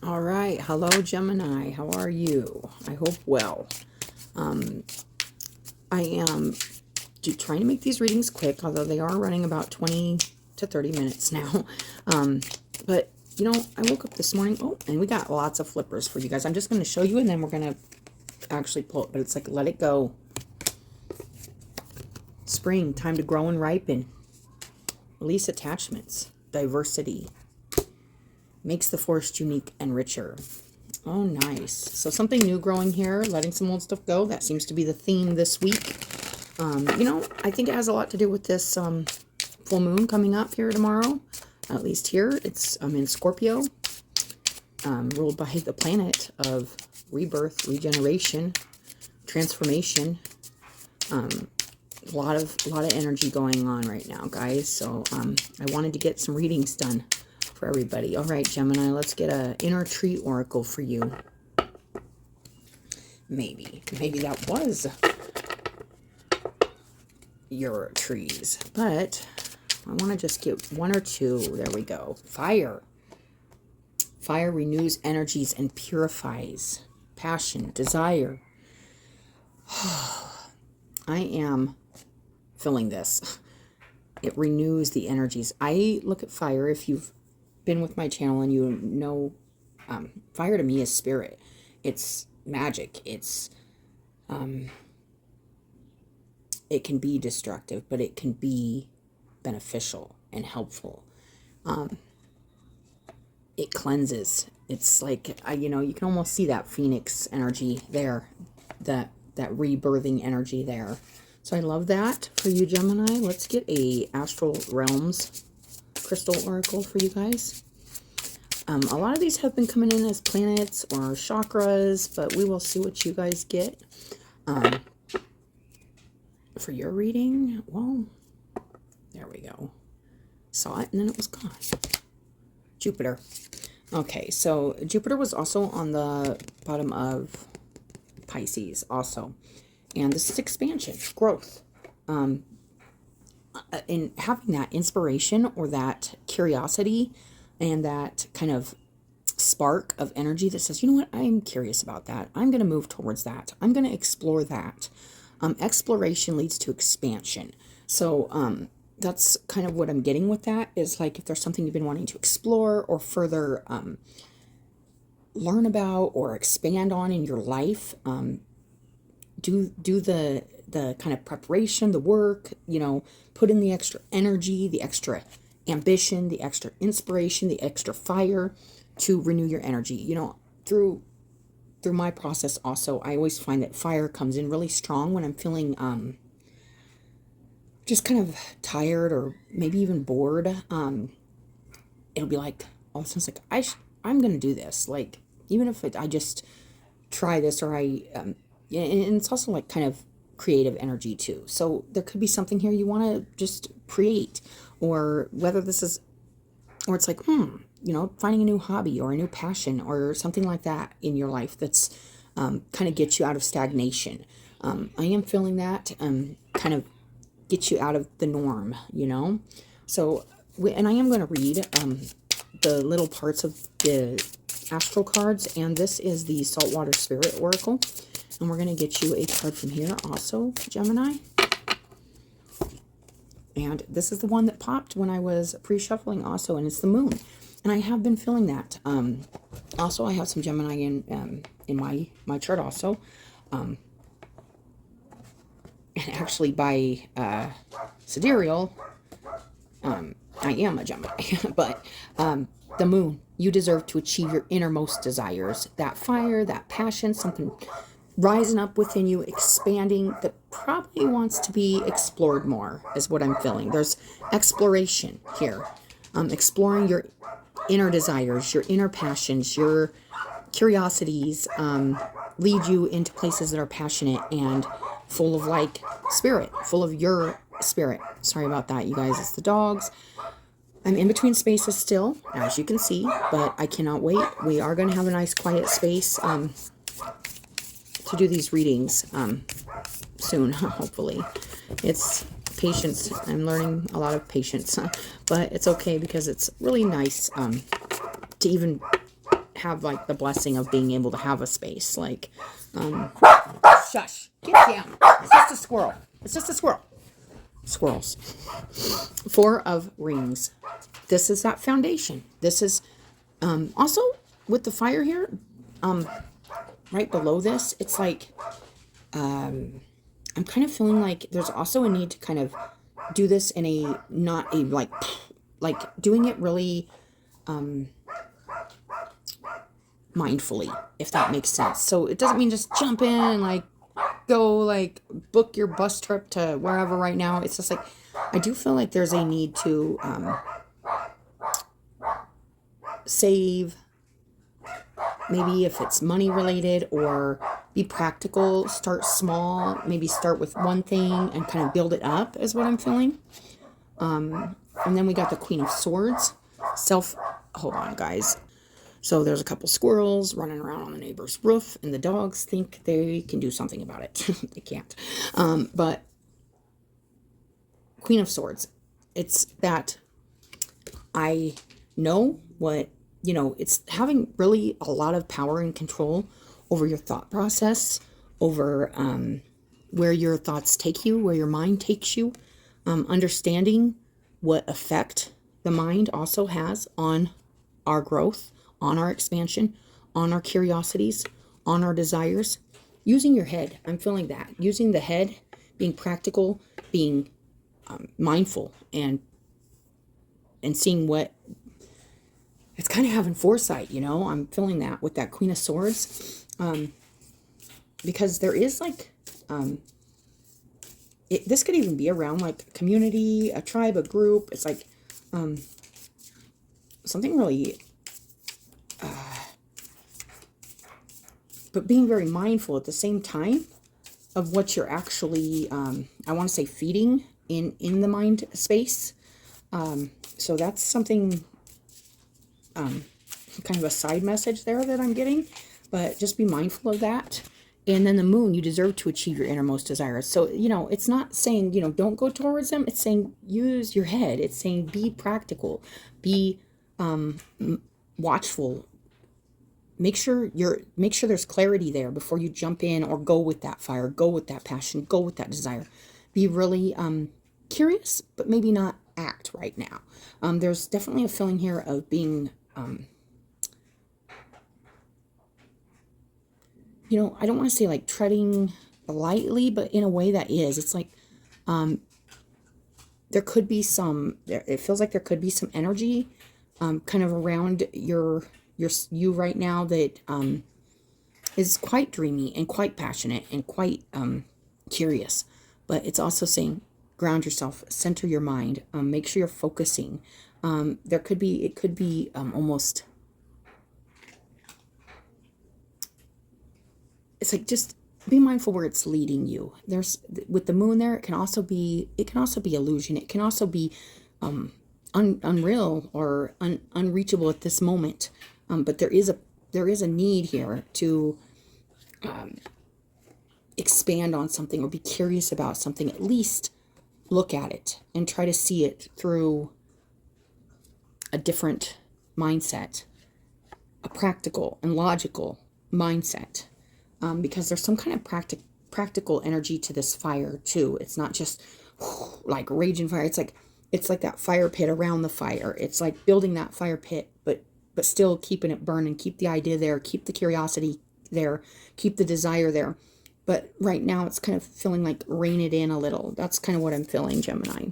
All right. Hello, Gemini. How are you? I hope well. I am trying to make these readings quick, although they are running about 20 to 30 minutes now. But, you know, I woke up this morning. Oh, and we got lots of flippers for you guys. I'm just going to show you, and then we're going to actually pull it. But it's like, let it go. Spring, time to grow and ripen. Release attachments. Diversity. Makes the forest unique and richer. Oh, nice. So something new growing here, letting some old stuff go. That seems to be the theme this week. You know, I think it has a lot to do with this full moon coming up here tomorrow. At least here, it's in Scorpio, ruled by the planet of rebirth, regeneration, transformation. A lot of energy going on right now, guys. So I wanted to get some readings done for everybody. All right, Gemini, let's get an inner tree oracle for you. Maybe that was your trees, but I want to just get one or two. There we go. Fire. Fire renews energies and purifies. Passion, desire. I am feeling this. It renews the energies. I look at fire, if you've been with my channel and you know, fire to me is spirit. It's magic. It's it can be destructive, but it can be beneficial and helpful. It cleanses. It's like, you know, you can almost see that phoenix energy there, that rebirthing energy there. So I love that for you, Gemini. Let's get a astral realms crystal oracle for you guys. A lot of these have been coming in as planets or chakras, but we will see what you guys get. For your reading, well, there we go. Saw it and then it was gone. Jupiter. Okay, so Jupiter was also on the bottom of Pisces also. And this is expansion, growth. In having that inspiration or that curiosity and that kind of spark of energy that says, you know what, I'm curious about that. I'm going to move towards that. I'm going to explore that. Exploration leads to expansion. So that's kind of what I'm getting with that, is like if there's something you've been wanting to explore or further learn about or expand on in your life, do the kind of preparation, the work, you know, put in the extra energy, the extra ambition, the extra inspiration, the extra fire to renew your energy. You know, through my process also, I always find that fire comes in really strong when I'm feeling just kind of tired or maybe even bored. It'll be like, all of a sudden it's like, I'm going to do this. Like, even if I just try this, or and it's also like kind of creative energy too. So there could be something here you want to just create, or whether this is, or it's like, you know, finding a new hobby or a new passion or something like that in your life that's kind of gets you out of stagnation. I am feeling that kind of get you out of the norm, you know. So, and I am going to read the little parts of the astral cards, and this is the Saltwater Spirit Oracle. And we're going to get you a card from here also, Gemini. And this is the one that popped when I was pre-shuffling also, and it's the moon. And I have been feeling that. Also, I have some Gemini in my chart also. And actually by sidereal, I am a Gemini. But the moon, you deserve to achieve your innermost desires. That fire, that passion, something rising up within you, expanding, that probably wants to be explored more, is what I'm feeling. There's exploration here. Exploring your inner desires, your inner passions, your curiosities, lead you into places that are passionate and full of like spirit, full of your spirit. Sorry about that, you guys. It's the dogs. I'm in between spaces still, as you can see, but I cannot wait. We are going to have a nice quiet space to do these readings soon, hopefully. It's patience. I'm learning a lot of patience, but it's okay because it's really nice to even have like the blessing of being able to have a space. Like, shush, get down. It's just a squirrel. It's just a squirrel. Squirrels. Four of Rings. This is that foundation. This is also with the fire here. Right below this, it's like I'm kind of feeling like there's also a need to kind of do this in a not a like doing it really mindfully, if that makes sense. So it doesn't mean just jump in and like go like book your bus trip to wherever right now. It's just like I do feel like there's a need to save, maybe if it's money related, or be practical, start small, maybe start with one thing and kind of build it up is what I'm feeling. And then we got the Queen of Swords. Hold on guys. So there's a couple squirrels running around on the neighbor's roof, and the dogs think they can do something about it. They can't. But Queen of Swords, it's that I know what, it's having really a lot of power and control over your thought process, over where your thoughts take you, where your mind takes you, understanding what effect the mind also has on our growth, on our expansion, on our curiosities, on our desires. Using your head, I'm feeling that. Using the head, being practical, being mindful, and seeing what, it's kind of having foresight, I'm feeling that with that Queen of Swords. Because there is like, this could even be around like a community, a tribe, a group. It's like something really, but being very mindful at the same time of what you're actually, I want to say feeding in the mind space. So that's something, kind of a side message there that I'm getting, but just be mindful of that. And then the Moon, you deserve to achieve your innermost desires. So, it's not saying, don't go towards them. It's saying use your head. It's saying be practical, be watchful. Make sure there's clarity there before you jump in or go with that fire, go with that passion, go with that desire. Be really curious, but maybe not act right now. There's definitely a feeling here of being, I don't want to say like treading lightly, but in a way that is. It's like there could be it feels like there could be some energy kind of around you right now that is quite dreamy and quite passionate and quite curious. But it's also saying ground yourself, center your mind, make sure you're focusing. It could be almost, it's like just be mindful where it's leading you. There's with the Moon there, it can also be illusion. It can also be unreal or unreachable at this moment. But there is a need here to expand on something or be curious about something. At least look at it and try to see it through a different mindset, a practical and logical mindset. Because there's some kind of practical energy to this fire too. It's not just like raging fire. It's like that fire pit around the fire. It's like building that fire pit, but still keeping it burning. Keep the idea there. Keep the curiosity there. Keep the desire there. But right now it's kind of feeling like rein it in a little. That's kind of what I'm feeling, Gemini.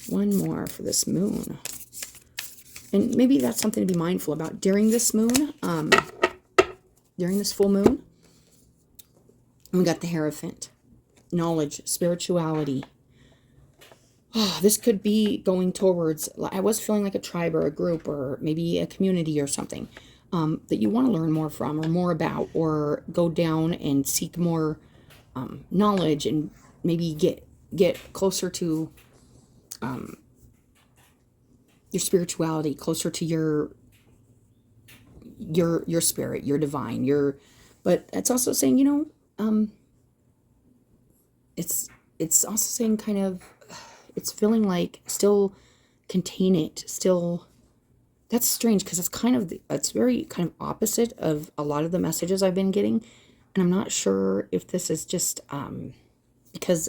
One more for this Moon. And maybe that's something to be mindful about during this moon, during this full moon. And we got the Hierophant. Knowledge, spirituality. Oh, this could be going towards, I was feeling like a tribe or a group or maybe a community or something that you want to learn more from or more about, or go down and seek more knowledge and maybe get closer to your spirituality, closer to your spirit, your divine, but it's also saying, it's also saying kind of, it's feeling like still contain it, still. That's strange because it's very kind of opposite of a lot of the messages I've been getting. And I'm not sure if this is just because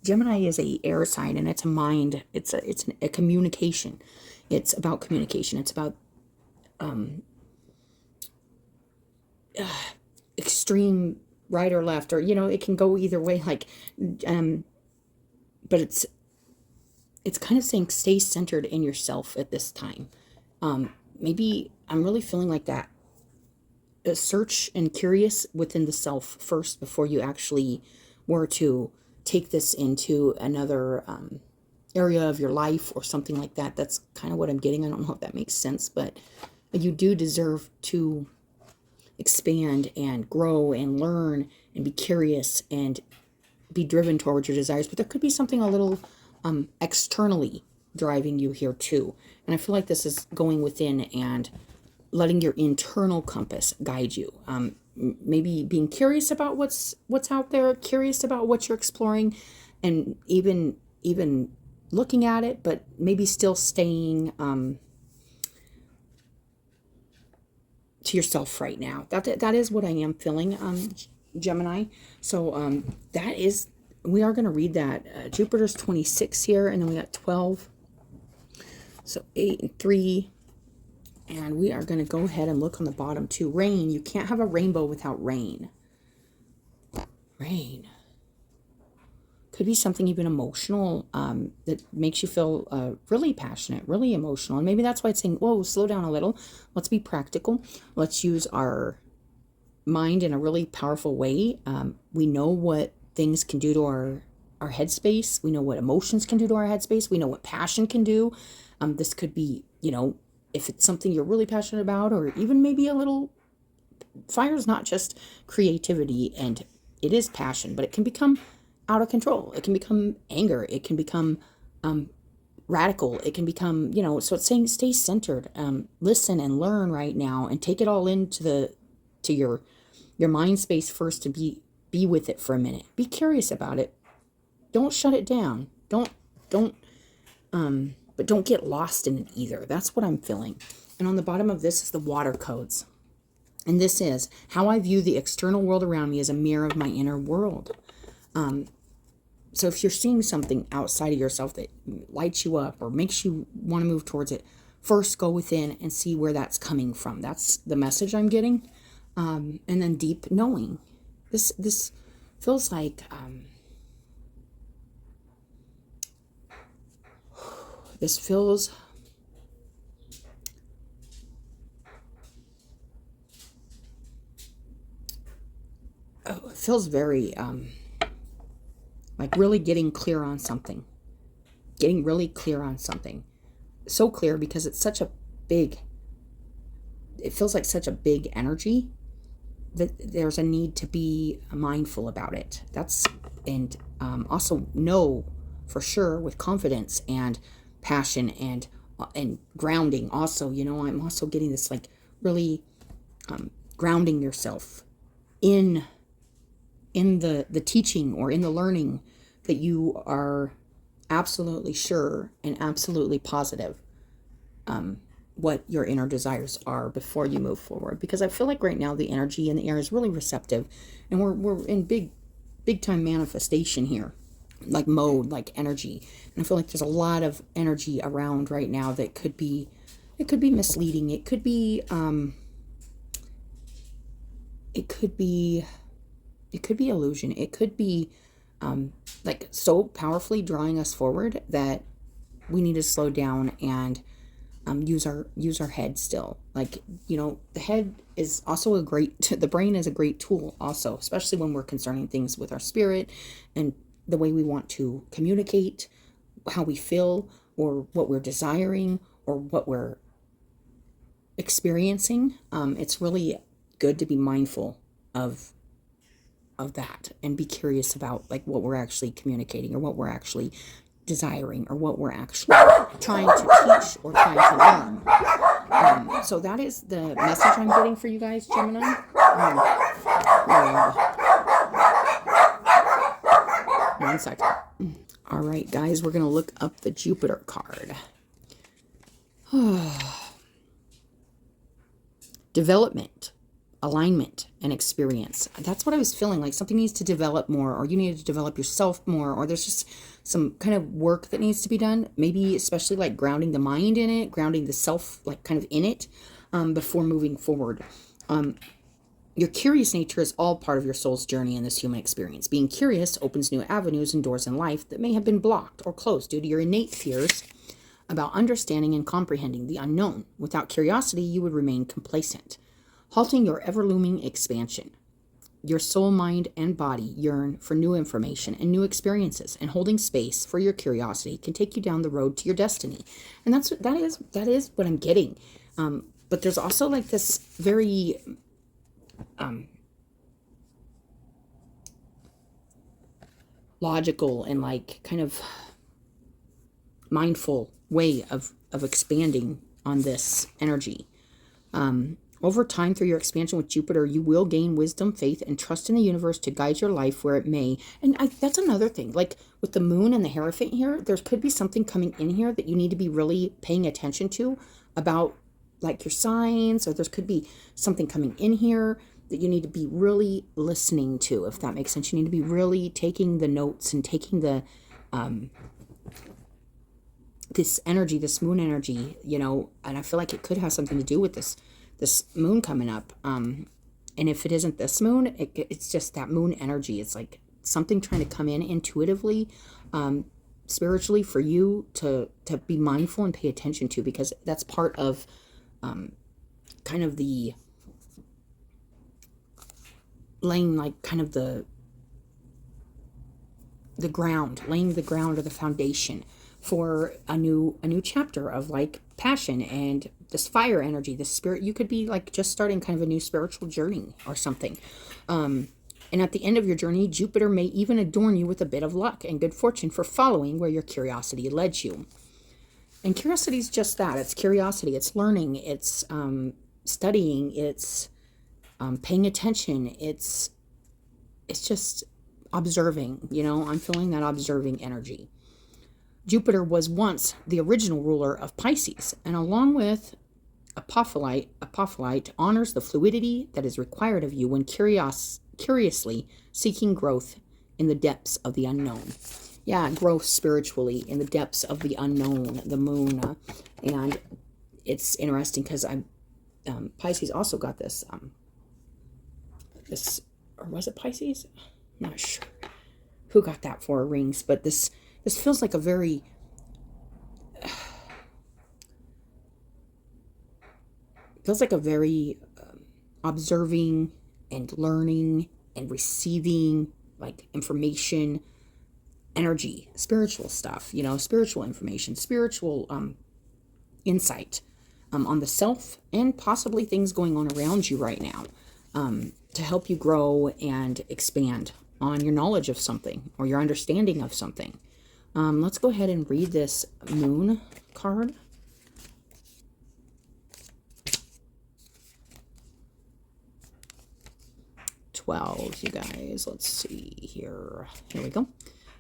Gemini is a air sign and it's a mind. It's a communication. It's about communication. It's about extreme right or left, or it can go either way. Like, but it's kind of saying stay centered in yourself at this time. Maybe I'm really feeling like that. Search and curious within the self first before you actually were to take this into another area of your life or something like that. That's kind of what I'm getting. I don't know if that makes sense, but you do deserve to expand and grow and learn and be curious and be driven towards your desires. But there could be something a little externally driving you here too. And I feel like this is going within and letting your internal compass guide you. Maybe being curious about what's out there, curious about what you're exploring, and even looking at it, but maybe still staying to yourself right now. That is what I am feeling, Gemini. So we are going to read that. Jupiter's 26 here, and then we got 12. So 8 and 3. And we are going to go ahead and look on the bottom too. Rain. You can't have a rainbow without rain. Rain. Could be something even emotional that makes you feel really passionate, really emotional. And maybe that's why it's saying, whoa, slow down a little. Let's be practical. Let's use our mind in a really powerful way. We know what things can do to our headspace. We know what emotions can do to our headspace. We know what passion can do. This could be, if it's something you're really passionate about, or even maybe a little. Fire is not just creativity, and it is passion, but it can become out of control. It can become anger. It can become radical. It can become, so it's saying stay centered, listen and learn right now, and take it all into your mind space first, to be with it for a minute. Be curious about it. Don't shut it down. But don't get lost in it either. That's what I'm feeling. And on the bottom of this is the water codes. And this is how I view the external world around me as a mirror of my inner world. So if you're seeing something outside of yourself that lights you up or makes you want to move towards it, first go within and see where that's coming from. That's the message I'm getting. And then deep knowing. This feels like it feels very like really getting clear on something. Getting really clear on something. So clear because it's it feels like such a big energy that there's a need to be mindful about it. And also know for sure with confidence and passion and grounding. Also, I'm also getting this like really grounding yourself in the teaching or in the learning that you are absolutely sure and absolutely positive what your inner desires are before you move forward. Because I feel like right now the energy in the air is really receptive, and we're in big time manifestation here, like mode, like energy. And I feel like there's a lot of energy around right now that could be misleading. It could be illusion. It could be like so powerfully drawing us forward that we need to slow down and use our head still. Like, the head is also the brain is a great tool also, especially when we're concerning things with our spirit and the way we want to communicate, how we feel, or what we're desiring, or what we're experiencing. It's really good to be mindful of that and be curious about like what we're actually communicating, or what we're actually desiring, or what we're actually trying to teach or trying to learn. So that is the message I'm getting for you guys, Gemini. One second. All right, guys, we're going to look up the Jupiter card. Development, alignment, and experience. That's what I was feeling like. Something needs to develop more, or you need to develop yourself more, or there's just some kind of work that needs to be done. Maybe especially like grounding the mind in it, grounding the self like kind of in it before moving forward. Your curious nature is all part of your soul's journey in this human experience. Being curious opens new avenues and doors in life that may have been blocked or closed due to your innate fears about understanding and comprehending the unknown. Without curiosity, you would remain complacent, halting your ever-looming expansion. Your soul, mind, and body yearn for new information and new experiences, and holding space for your curiosity can take you down the road to your destiny. And that is what I'm getting. But there's also like this very logical and like kind of mindful way of expanding on this energy. Over time, through your expansion with Jupiter, you will gain wisdom, faith, and trust in the universe to guide your life where it may. And that's another thing. Like with the moon and the Hierophant here, there could be something coming in here that you need to be really paying attention to about like your signs, or there could be something coming in here that you need to be really listening to, if that makes sense. You need to be really taking the notes and taking the this energy, this moon energy, you know, and I feel like it could have something to do with this moon coming up. And if it isn't this moon, it's just that moon energy. It's like something trying to come in intuitively, spiritually for you to be mindful and pay attention to, because that's part of kind of the laying like kind of the ground, laying the ground or the foundation for a new chapter of like passion and this fire energy, this spirit. You could be like just starting kind of a new spiritual journey or something. And at the end of your journey, Jupiter may even adorn you with a bit of luck and good fortune for following where your curiosity led you. And curiosity is just that. It's curiosity. It's learning. It's studying. It's paying attention. It's just observing. You know, I'm feeling that observing energy. Jupiter was once the original ruler of Pisces, and along with Apophyllite honors the fluidity that is required of you when curiously seeking growth in the depths of the unknown. Yeah, growth spiritually in the depths of the unknown, the moon. And it's interesting because Pisces also got this, or was it Pisces? I'm not sure who got that 4 rings, but this feels like a very observing and learning and receiving like information energy, spiritual stuff, you know, spiritual information, spiritual insight on the self, and possibly things going on around you right now to help you grow and expand on your knowledge of something or your understanding of something. Let's go ahead and read this moon card. You guys, let's see here. Here we go.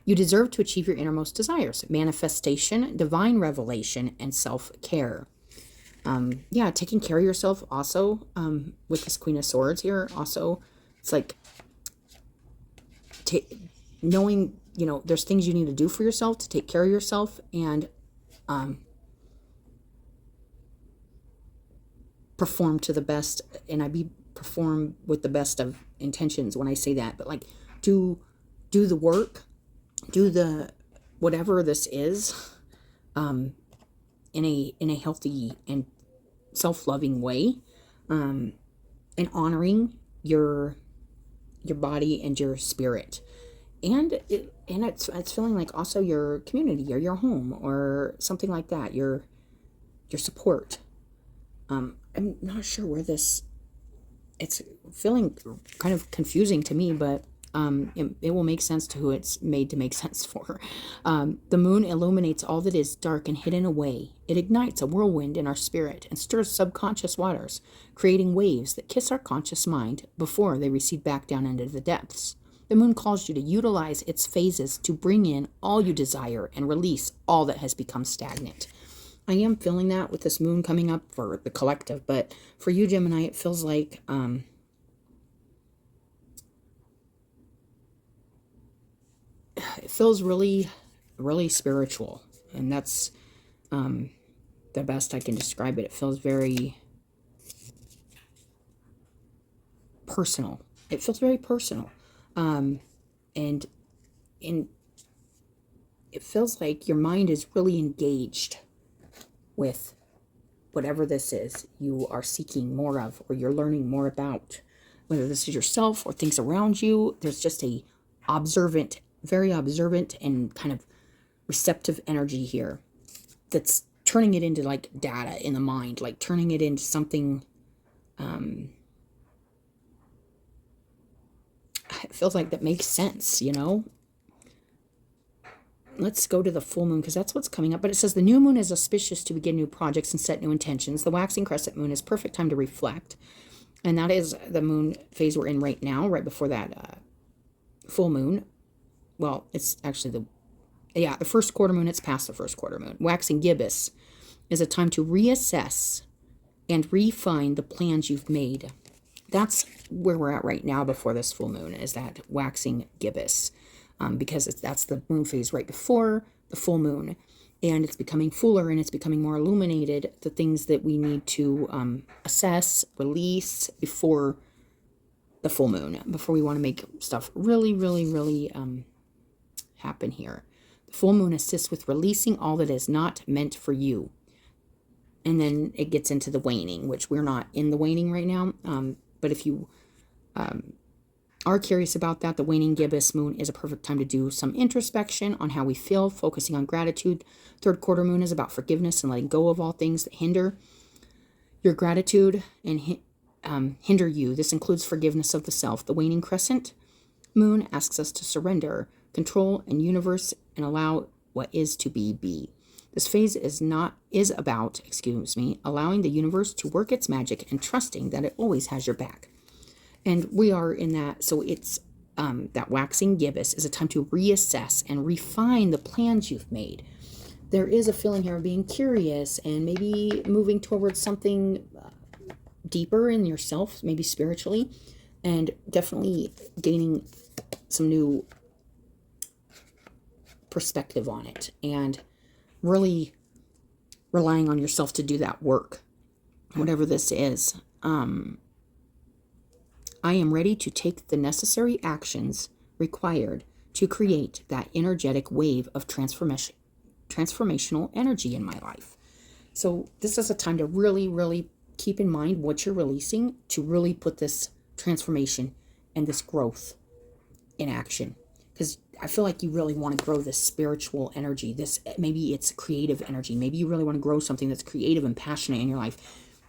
You deserve to achieve your innermost desires, manifestation, divine revelation, and self-care. Yeah, taking care of yourself also, with this Queen of Swords here, also, it's like knowing, you know, there's things you need to do for yourself to take care of yourself, and perform to the best, and perform with the best of intentions when I say that, but like do the work, do the whatever this is in a healthy and self-loving way, and honoring your body and your spirit, and it's feeling like also your community or your home or something like that, your support. I'm not sure where this, it's feeling kind of confusing to me, but it will make sense to who it's made to make sense for. The moon illuminates all that is dark and hidden away. It ignites a whirlwind in our spirit and stirs subconscious waters, creating waves that kiss our conscious mind before they recede back down into the depths. The moon calls you to utilize its phases to bring in all you desire and release all that has become stagnant. I am feeling that with this moon coming up for the collective, but for you, Gemini, it feels like it feels really, really spiritual, and that's the best I can describe it. It feels very personal. It feels very personal, and it feels like your mind is really engaged with whatever this is you are seeking more of, or you're learning more about, whether this is yourself or things around you. There's just a observant, very observant and kind of receptive energy here that's turning it into like data in the mind, like turning it into something. It feels like that makes sense, you know? Let's go to the full moon, because that's what's coming up. But it says the new moon is auspicious to begin new projects and set new intentions. The waxing crescent moon is perfect time to reflect. And that is the moon phase we're in right now, right before that full moon. Well, it's actually the first quarter moon. It's past the first quarter moon. Waxing gibbous is a time to reassess and refine the plans you've made. That's where we're at right now before this full moon, is that waxing gibbous. Because that's the moon phase right before the full moon, and it's becoming fuller and it's becoming more illuminated, the things that we need to assess, release before the full moon, before we want to make stuff really, really, really happen here. The full moon assists with releasing all that is not meant for you. And then it gets into the waning, which we're not in the waning right now. But if you are curious about that, the waning gibbous moon is a perfect time to do some introspection on how we feel, focusing on gratitude. Third quarter moon is about forgiveness and letting go of all things that hinder your gratitude and hinder you. This includes forgiveness of the self. The waning crescent moon asks us to surrender control and universe and allow what is to be. This phase is about allowing the universe to work its magic and trusting that it always has your back. And we are in that, so it's that waxing gibbous is a time to reassess and refine the plans you've made. There is a feeling here of being curious and maybe moving towards something deeper in yourself, maybe spiritually, and definitely gaining some new perspective on it, and really relying on yourself to do that work, whatever this is. I am ready to take the necessary actions required to create that energetic wave of transformational energy in my life. So this is a time to really, really keep in mind what you're releasing, to really put this transformation and this growth in action. Because I feel like you really want to grow this spiritual energy. Maybe it's creative energy. Maybe you really want to grow something that's creative and passionate in your life.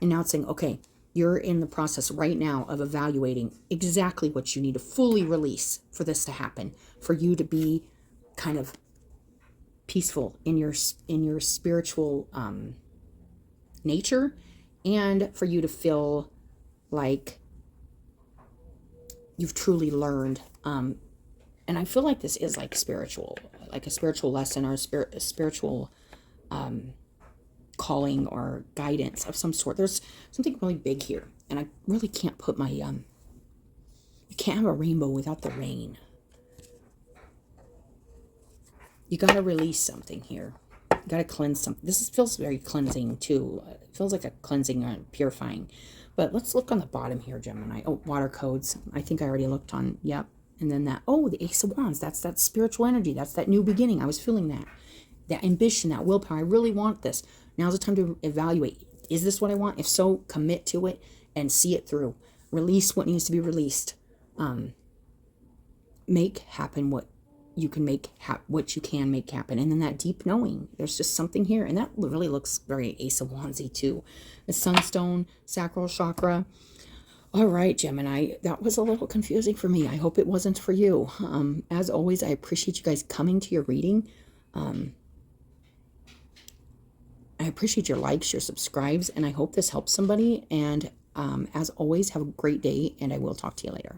And now it's saying, okay, you're in the process right now of evaluating exactly what you need to fully release for this to happen, for you to be kind of peaceful in your spiritual nature, and for you to feel like you've truly learned. And I feel like this is like spiritual, like a spiritual lesson or a spiritual calling or guidance of some sort. There's something really big here, and I really can't put my you can't have a rainbow without the rain. You got to release something here. You got to cleanse something. This feels very cleansing too. It feels like a cleansing or purifying. But let's look on the bottom here, Gemini. Oh, water codes. I think I already looked on. Yep. And then the Ace of Wands. That's that spiritual energy. That's that new beginning. I was feeling that ambition, that willpower. I really want this. Now's the time to evaluate. Is this what I want? If so, commit to it and see it through. Release what needs to be released. Make happen what you can make happen. And then that deep knowing. There's just something here. And that really looks very Ace of Wandsy too. The Sunstone, Sacral Chakra. All right, Gemini, that was a little confusing for me. I hope it wasn't for you. As always, I appreciate you guys coming to your reading. I appreciate your likes, your subscribes, and I hope this helps somebody. And as always, have a great day, and I will talk to you later.